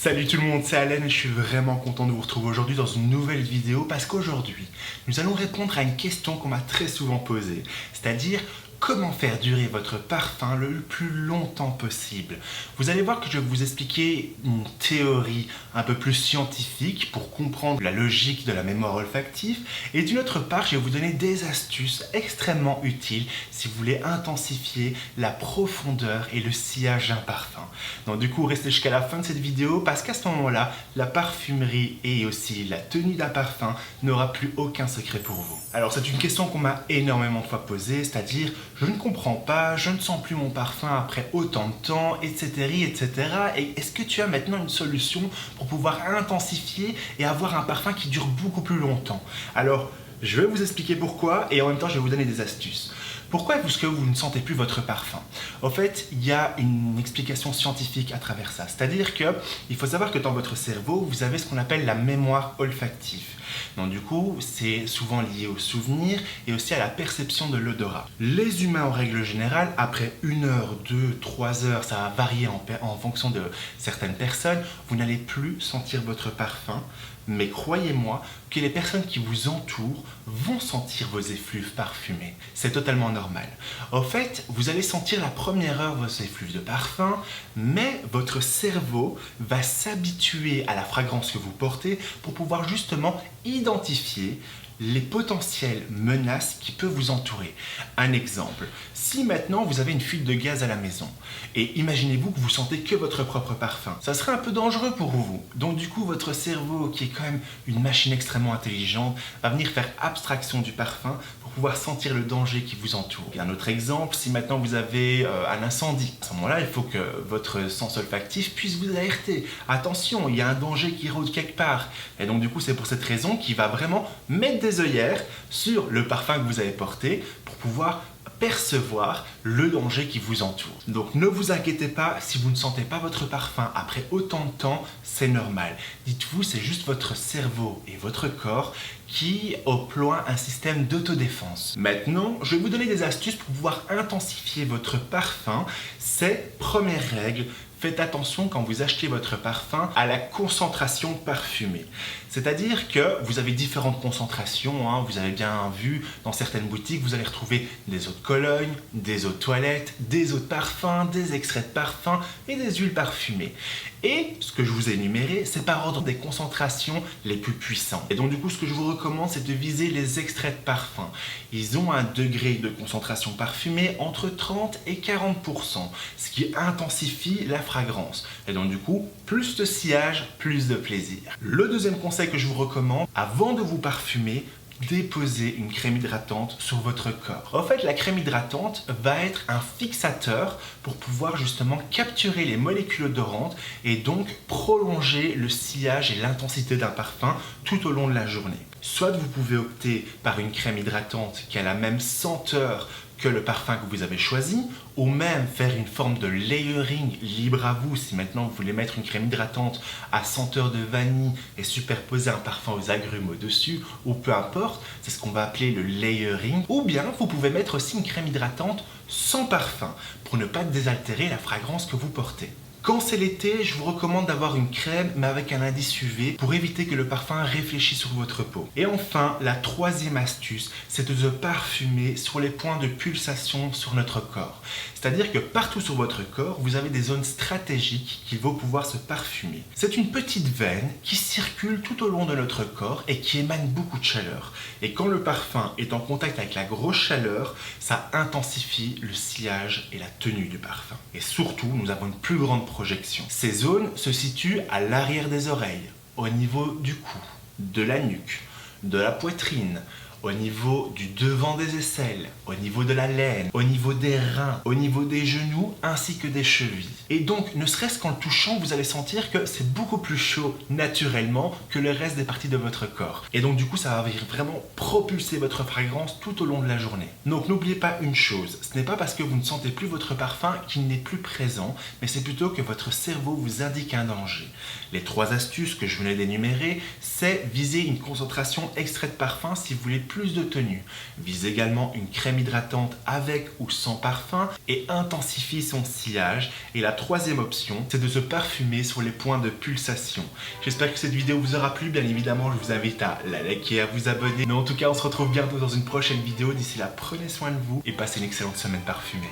Salut tout le monde, c'est Allen et je suis vraiment content de vous retrouver aujourd'hui dans une nouvelle vidéo parce qu'aujourd'hui, nous allons répondre à une question qu'on m'a très souvent posée, c'est-à-dire comment faire durer votre parfum le plus longtemps possible. Vous allez voir que je vais vous expliquer une théorie un peu plus scientifique pour comprendre la logique de la mémoire olfactive et d'une autre part, je vais vous donner des astuces extrêmement utiles si vous voulez intensifier la profondeur et le sillage d'un parfum. Donc du coup, restez jusqu'à la fin de cette vidéo parce qu'à ce moment-là, la parfumerie et aussi la tenue d'un parfum n'aura plus aucun secret pour vous. Alors c'est une question qu'on m'a énormément de fois posée, c'est-à-dire je ne comprends pas, je ne sens plus mon parfum après autant de temps, etc. etc. Et est-ce que tu as maintenant une solution pour pouvoir intensifier et avoir un parfum qui dure beaucoup plus longtemps? Alors, je vais vous expliquer pourquoi et en même temps, je vais vous donner des astuces. Pourquoi est-ce que vous ne sentez plus votre parfum? En fait, il y a une explication scientifique à travers ça. C'est-à-dire qu'il faut savoir que dans votre cerveau, vous avez ce qu'on appelle la mémoire olfactive. Donc du coup, c'est souvent lié aux souvenirs et aussi à la perception de l'odorat. Les humains, en règle générale, après 1 heure, 2, 3 heures, ça va varier en fonction de certaines personnes, vous n'allez plus sentir votre parfum. Mais croyez-moi que les personnes qui vous entourent vont sentir vos effluves parfumés. C'est totalement normal. En fait, vous allez sentir la première heure vos effluves de parfum, mais votre cerveau va s'habituer à la fragrance que vous portez pour pouvoir justement identifier les potentielles menaces qui peuvent vous entourer. Un exemple, si maintenant vous avez une fuite de gaz à la maison et imaginez-vous que vous sentez que votre propre parfum, ça serait un peu dangereux pour vous. Donc du coup, votre cerveau, qui est quand même une machine extrêmement intelligente, va venir faire abstraction du parfum pour pouvoir sentir le danger qui vous entoure. Et un autre exemple, si maintenant vous avez un incendie, à ce moment-là, il faut que votre sens olfactif puisse vous alerter. Attention, il y a un danger qui rôde quelque part. Et donc du coup, c'est pour cette raison qu'il va vraiment mettre des œillères sur le parfum que vous avez porté pour pouvoir percevoir le danger qui vous entoure. Donc ne vous inquiétez pas si vous ne sentez pas votre parfum après autant de temps, c'est normal. Dites-vous, c'est juste votre cerveau et votre corps qui emploient un système d'autodéfense. Maintenant, je vais vous donner des astuces pour pouvoir intensifier votre parfum. C'est première règle. Faites attention quand vous achetez votre parfum à la concentration parfumée. C'est-à-dire que vous avez différentes concentrations, hein. Vous avez bien vu dans certaines boutiques, vous allez retrouver des eaux de Cologne, des eaux de toilette, des eaux de parfum, des extraits de parfum et des huiles parfumées. Et ce que je vous ai énuméré, c'est par ordre des concentrations les plus puissantes. Et donc du coup, ce que je vous recommande, c'est de viser les extraits de parfum. Ils ont un degré de concentration parfumée entre 30 et 40%, ce qui intensifie la fragrance. Et donc du coup, plus de sillage, plus de plaisir. Le deuxième conseil que je vous recommande, avant de vous parfumer, déposez une crème hydratante sur votre corps. En fait, la crème hydratante va être un fixateur pour pouvoir justement capturer les molécules odorantes et donc prolonger le sillage et l'intensité d'un parfum tout au long de la journée. Soit vous pouvez opter par une crème hydratante qui a la même senteur que le parfum que vous avez choisi, ou même faire une forme de layering, libre à vous si maintenant vous voulez mettre une crème hydratante à senteur de vanille et superposer un parfum aux agrumes au-dessus, ou peu importe, c'est ce qu'on va appeler le layering. Ou bien vous pouvez mettre aussi une crème hydratante sans parfum pour ne pas désaltérer la fragrance que vous portez. Quand c'est l'été, je vous recommande d'avoir une crème mais avec un indice UV pour éviter que le parfum réfléchisse sur votre peau. Et enfin, la troisième astuce, c'est de se parfumer sur les points de pulsation sur notre corps. C'est-à-dire que partout sur votre corps, vous avez des zones stratégiques qui vont pouvoir se parfumer. C'est une petite veine qui circule tout au long de notre corps et qui émane beaucoup de chaleur. Et quand le parfum est en contact avec la grosse chaleur, ça intensifie le sillage et la tenue du parfum. Et surtout, nous avons une plus grande projection. Ces zones se situent à l'arrière des oreilles, au niveau du cou, de la nuque, de la poitrine, au niveau du devant des aisselles, au niveau de la laine, au niveau des reins, au niveau des genoux ainsi que des chevilles. Et donc, ne serait-ce qu'en le touchant, vous allez sentir que c'est beaucoup plus chaud naturellement que le reste des parties de votre corps. Et donc, du coup, ça va vraiment propulser votre fragrance tout au long de la journée. Donc, n'oubliez pas une chose, ce n'est pas parce que vous ne sentez plus votre parfum qu'il n'est plus présent, mais c'est plutôt que votre cerveau vous indique un danger. Les 3 astuces que je venais d'énumérer, c'est viser une concentration extrait de parfum si vous voulez plus de tenue. Visez également une crème hydratante avec ou sans parfum et intensifie son sillage. Et la 3e option, c'est de se parfumer sur les points de pulsation. J'espère que cette vidéo vous aura plu. Bien évidemment, je vous invite à la liker, à vous abonner. Mais en tout cas, on se retrouve bientôt dans une prochaine vidéo. D'ici là, prenez soin de vous et passez une excellente semaine parfumée.